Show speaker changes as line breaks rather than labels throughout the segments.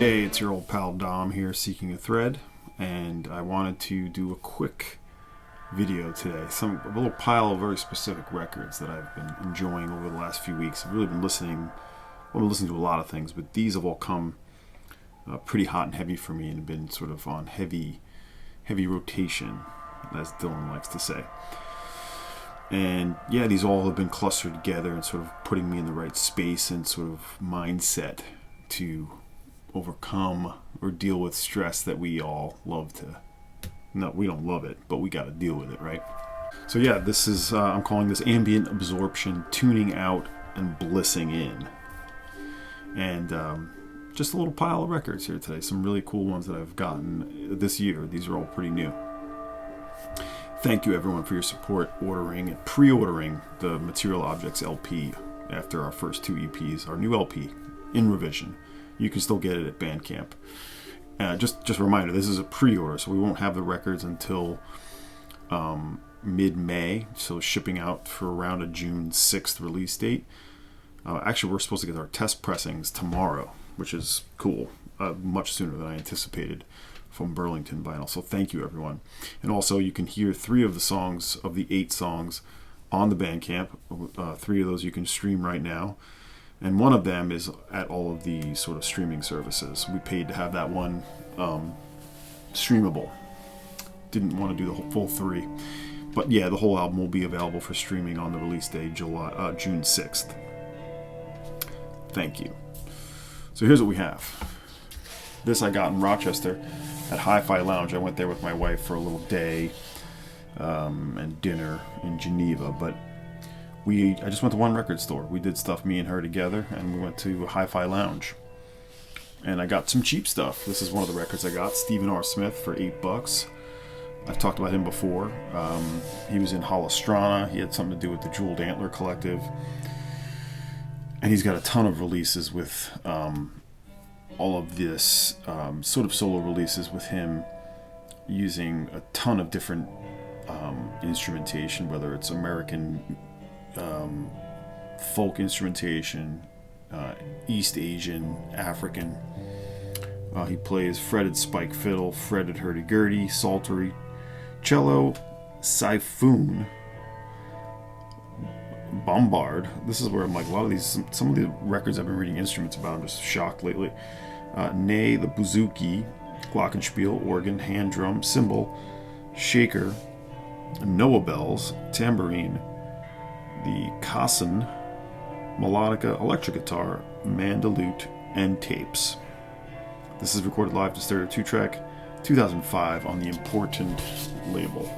Hey, it's your old pal Dom here, seeking a thread, and I wanted to do a quick video today. A little pile of very specific records that I've been enjoying over the last few weeks. I've really been listening to a lot of things, but these have all come pretty hot and heavy for me and been sort of on heavy rotation, as Dylan likes to say. And yeah, these all have been clustered together and sort of putting me in the right space and sort of mindset to overcome or deal with stress that we all love to. No, we don't love it, but we got to deal with it, right? So yeah, this is I'm calling this Ambient Absorption, tuning out and blissing in. And just a little pile of records here today. Some really cool ones that I've gotten this year. These are all pretty new. Thank you everyone for your support ordering and pre-ordering the Material Objects LP after our first two EPs, our new LP in revision. You can still get it at Bandcamp. Just a reminder, this is a pre-order, so we won't have the records until mid-May, so shipping out for around a June 6th release date. Actually, we're supposed to get our test pressings tomorrow, which is cool, much sooner than I anticipated from Burlington Vinyl. So thank you, everyone. And also, you can hear 3 of the songs of the 8 songs on the Bandcamp. 3 of those you can stream right now. And one of them is at all of the sort of streaming services. We paid to have that one streamable. Didn't want to do the full 3. But yeah, the whole album will be available for streaming on the release day, June 6th. Thank you. So here's what we have. This I got in Rochester at Hi-Fi Lounge. I went there with my wife for a little day and dinner in Geneva, but I just went to one record store. We did stuff, me and her together, and we went to Hi-Fi Lounge. And I got some cheap stuff. This is one of the records I got, Stephen R. Smith for $8. I've talked about him before. He was in Holostrana. He had something to do with the Jeweled Antler Collective. And he's got a ton of releases with all of this sort of solo releases with him using a ton of different instrumentation, whether it's American folk instrumentation, East Asian, African. He plays fretted spike fiddle, fretted hurdy-gurdy, psaltery, cello, siphon, bombard. This is where I'm like, a lot of these, some of the records I've been reading instruments about, I'm just shocked lately. Ney, the bouzouki, glockenspiel, organ, hand drum, cymbal, shaker, Noah bells, tambourine, the Kassan, melodica, electric guitar, mandolute, and tapes. This is recorded live to stereo 2-track, 2005 on the Important label.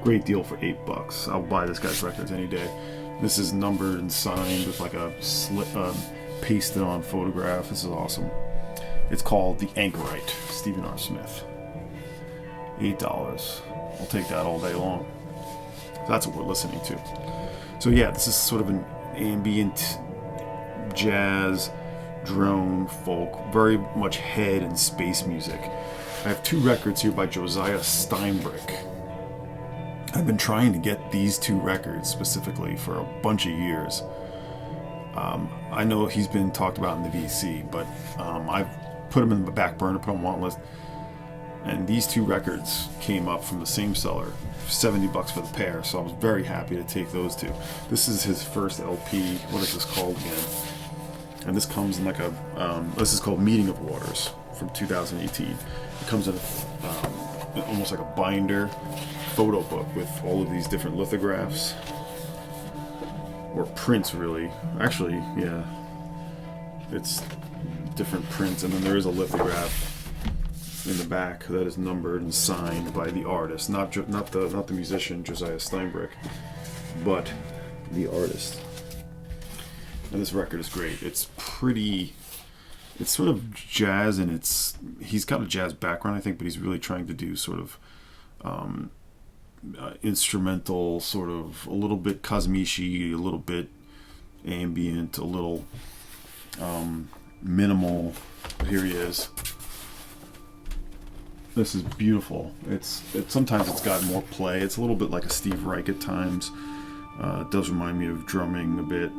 Great deal for $8. I'll buy this guy's records any day. This is numbered and signed with like a pasted on photograph. This is awesome. It's called the Anchorite, Stephen R. Smith. $8. I'll take that all day long. That's what we're listening to. So yeah, this is sort of an ambient jazz, drone, folk, very much head and space music. I have 2 records here by Josiah Steinbrick. I've been trying to get these 2 records specifically for a bunch of years. I know he's been talked about in the VC, but I've put him in the back burner, put him on want list. And these 2 records came up from the same seller, $70 for the pair, so I was very happy to take those 2. This is his first LP. What is this called again? And this comes in like this is called Meeting of Waters from 2018. It comes in almost like a binder photo book with all of these different lithographs. Or prints, really. Actually, yeah. It's different prints, and then there is a lithograph in the back that is numbered and signed by the artist, not the musician Josiah Steinbrick, but the artist. And this record is great. It's sort of jazz, and he's got a jazz background, I think, but he's really trying to do sort of instrumental, sort of a little bit kazmishi, a little bit ambient, a little minimal. But here he is. This is beautiful. Sometimes it's got more play. It's a little bit like a Steve Reich at times. It does remind me of drumming a bit.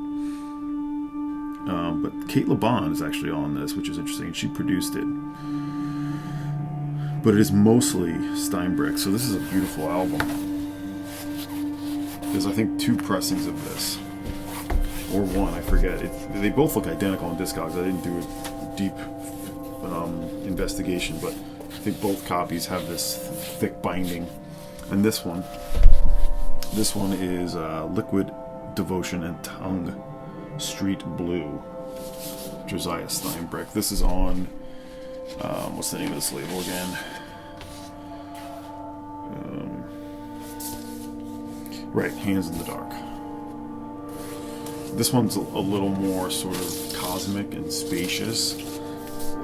But Kate LeBon is actually on this, which is interesting. She produced it. But it is mostly Steinbrick, so this is a beautiful album. There's, I think, 2 pressings of this. Or 1, I forget. They both look identical on Discogs. I didn't do a deep investigation, but I think both copies have this thick binding. And this one is Liquid Devotion and Tongue Street Blue, Josiah Steinbrick. This is on, what's the name of this label again? Right, Hands in the Dark. This one's a little more sort of cosmic and spacious,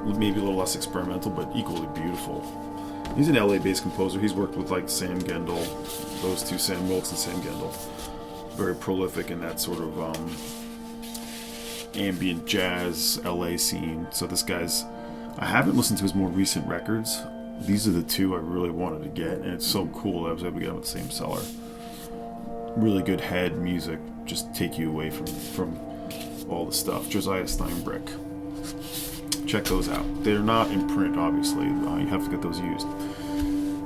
maybe a little less experimental, but equally beautiful. He's an LA-based composer. He's worked with like Sam Gendel, those two, Sam Wilkes and Sam Gendel. Very prolific in that sort of ambient jazz LA scene. So this guy's, I haven't listened to his more recent records. These are the 2 I really wanted to get, and it's so cool that I was able to get them at the same seller. Really good head music, just take you away from all the stuff. Josiah Steinbrick. Check those out. They're not in print, obviously. You have to get those used.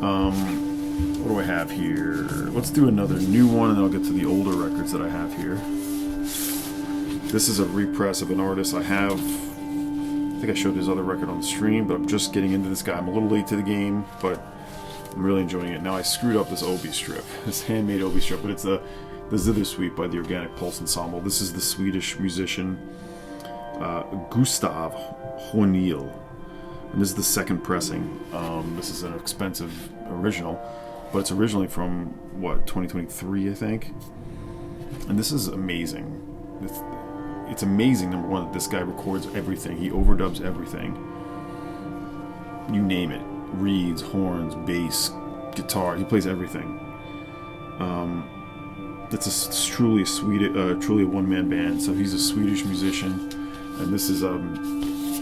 What do I have here? Let's do another new one, and then I'll get to the older records that I have here. This is a repress of an artist I have. I think I showed his other record on the stream, but I'm just getting into this guy. I'm a little late to the game, but I'm really enjoying it. Now I screwed up this Obi strip, this handmade Obi strip, but it's the Zither Suite by the Organic Pulse Ensemble. This is the Swedish musician Gustav Hornil, and this is the second pressing. This is an expensive original, but it's originally from, what, 2023, I think? And this is amazing. It's amazing, number one, that this guy records everything. He overdubs everything. You name it. Reeds, horns, bass, guitar. He plays everything. It's truly a one-man band. So he's a Swedish musician, and this is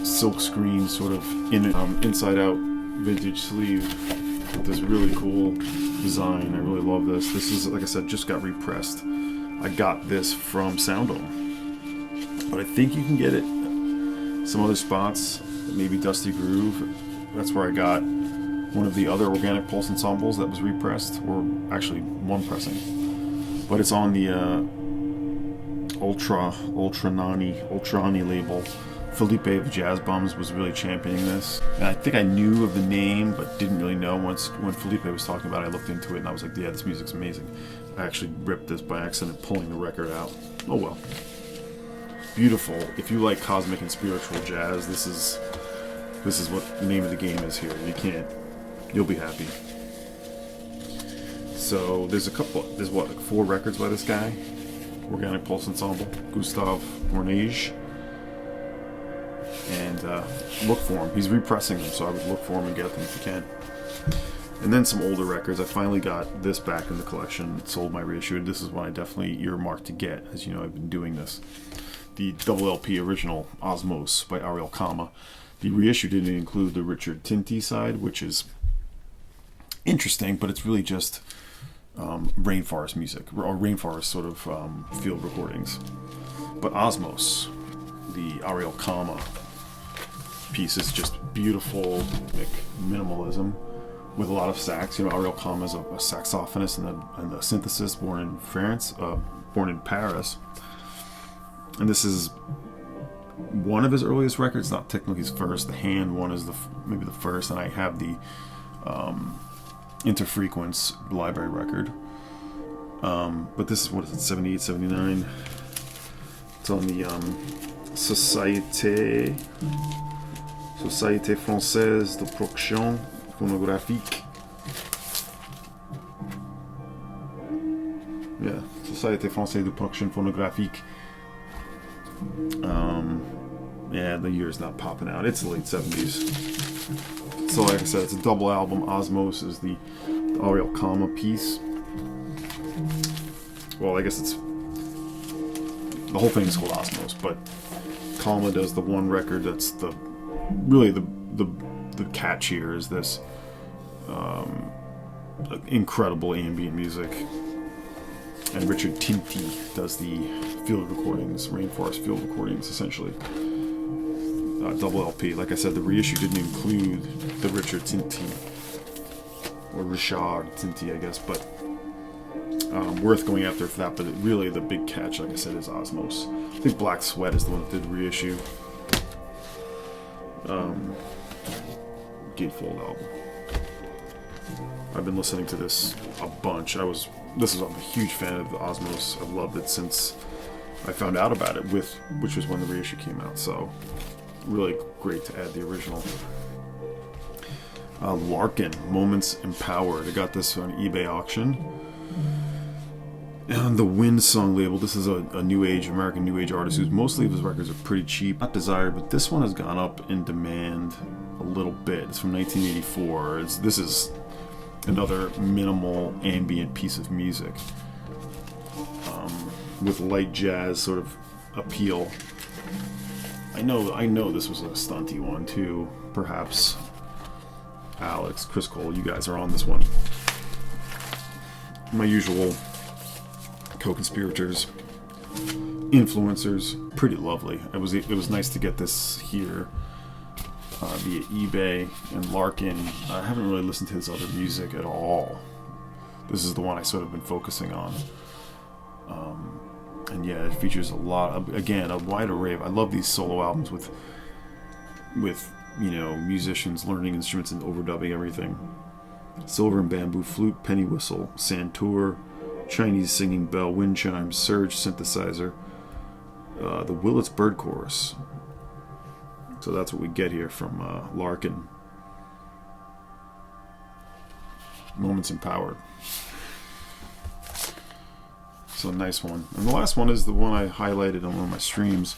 silk screen sort of inside-out vintage sleeve with this really cool design. I really love this. This is, like I said, just got repressed. I got this from Soundome, but I think you can get it some other spots, maybe Dusty Groove. That's where I got one of the other Organic Pulse ensembles that was repressed, or actually one pressing. But it's on the Ultraääni label. Felipe of Jazz Bums was really championing this. And I think I knew of the name, but didn't really know. Once when Felipe was talking about it, I looked into it and I was like, yeah, this music's amazing. I actually ripped this by accident, pulling the record out. Oh well. Beautiful. If you like cosmic and spiritual jazz, this is what the name of the game is here. You'll be happy. So there's like 4 records by this guy. Organic Pulse Ensemble, Gustav Hornage. And look for him. He's repressing them, so I would look for him and get them if you can. And then some older records. I finally got this back in the collection. It sold my reissue. This is one I definitely earmarked to get. As you know, I've been doing this. The double LP original, Osmose by Ariel Kalma. The reissue didn't include the Richard Tinti side, which is interesting, but it's really just rainforest music, or rainforest sort of field recordings. But Osmose, the Ariel Kalma piece, is just beautiful, like, minimalism with a lot of sax. You know, Ariel Kalma is a saxophonist and a synthesist born in France, born in Paris. And this is one of his earliest records, not technically his first. The Hand one is maybe the first, and I have the Interfrequence library record. But this is, what is it, 78, 79? It's on the Société Française de Production Phonographique. Yeah, Société Française de Production Phonographique. Yeah, the year's not popping out. It's the late 70s. So like I said, it's a double album. Osmose is the Ariel Kalma piece. Well, I guess it's... the whole thing is called Osmose, but Kalma does the one record that's really the catch here is this incredible ambient music. And Richard Tinti does the field recordings, rainforest field recordings, essentially. Double LP. Like I said, the reissue didn't include the Richard Tinti, or Richard Tinti, I guess, but worth going after for that. But really, the big catch, like I said, is Osmose. I think Black Sweat is the one that did the reissue. Gatefold album. I've been listening to this a bunch. I'm a huge fan of the Osmose. I've loved it since I found out about it, which was when the reissue came out. So really great to add the original. Larkin, Moments Empowered. I got this on eBay auction. And the Wind Song label. This is a American New Age artist whose mostly of his records are pretty cheap, not desired, but this one has gone up in demand a little bit. It's from 1984. This is another minimal ambient piece of music with light jazz sort of appeal. I know this was a stunty one too. Perhaps Alex, Chris Cole, you guys are on this one. My usual co-conspirators, influencers, pretty lovely. It was nice to get this here via eBay. And Larkin, I haven't really listened to his other music at all. This is the one I sort of been focusing on. And yeah, it features a wide array of, I love these solo albums with musicians learning instruments and overdubbing everything. Silver and bamboo flute, penny whistle, santur, Chinese singing bell, wind chimes, surge synthesizer, the Willits bird chorus. So that's what we get here from Larkin. Moments Empowered. So nice one. And the last one is the one I highlighted on one of my streams.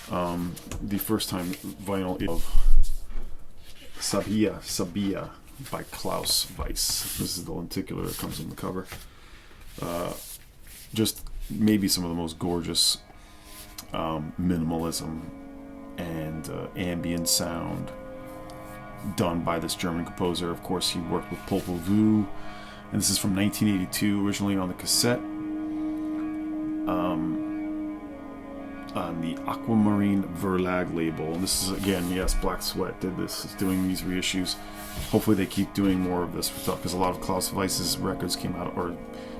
The first time vinyl of Sabiya by Klaus Wiese. This is the lenticular that comes on the cover. Just maybe some of the most gorgeous minimalism and ambient sound done by this German composer. Of course, he worked with Popol Vuh, and this is from 1982, originally on the cassette, on the Aquamarine Verlag label. And this is, again, yes, Black Sweat did this, is doing these reissues. Hopefully they keep doing more of this stuff, because a lot of Klaus Wiese's records came out, or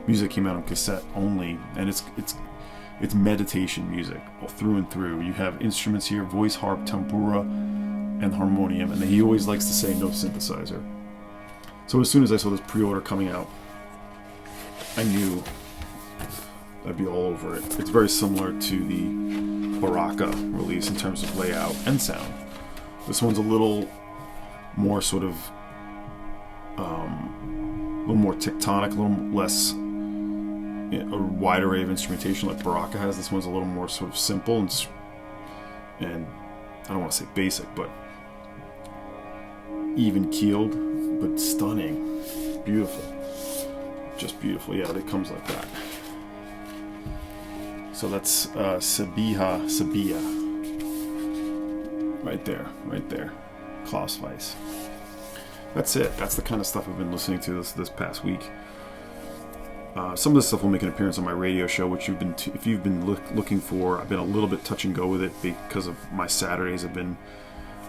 music came out on cassette only, and it's meditation music all through and through. You have instruments here, voice, harp, tambura, and harmonium, and he always likes to say no synthesizer. So as soon as I saw this pre-order coming out, I knew I'd be all over it. It's very similar to the Baraka release in terms of layout and sound. This one's a little more sort of a little more tectonic, a little less a wide array of instrumentation like Baraka has. This one's a little more sort of simple and I don't want to say basic, but even keeled, but stunning, beautiful, just beautiful. Yeah, it comes like that. So that's Sabiya, right there, Klaus Wiese. That's it. That's the kind of stuff I've been listening to this past week. Some of this stuff will make an appearance on my radio show, which if you've been looking for. I've been a little bit touch and go with it because of my Saturdays. I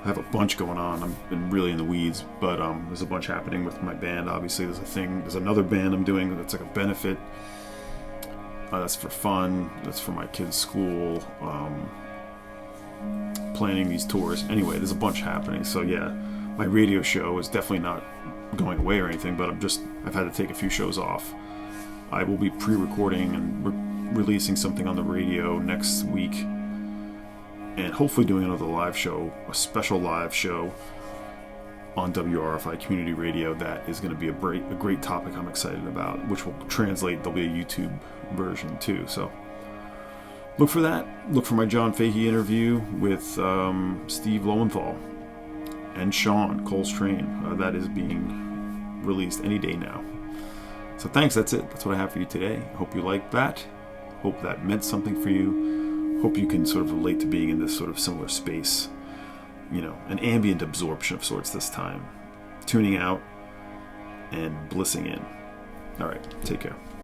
have a bunch going on. I've been really in the weeds, but there's a bunch happening with my band. Obviously, there's another band I'm doing that's like a benefit. That's for fun. That's for my kids' school. Planning these tours. Anyway, there's a bunch happening. So yeah, my radio show is definitely not going away or anything, but I've had to take a few shows off. I will be pre-recording and releasing something on the radio next week, and hopefully doing another live show, a special live show on WRFI Community Radio. That is going to be a great topic I'm excited about, which will translate. There'll be a YouTube version too, so look for that. Look for my John Fahey interview with Steve Lowenthal and Sean Cole's Train. That is being released any day now. So thanks, that's it. That's what I have for you today. Hope you liked that. Hope that meant something for you. Hope you can sort of relate to being in this sort of similar space. An ambient absorption of sorts this time. Tuning out and blissing in. All right, take care.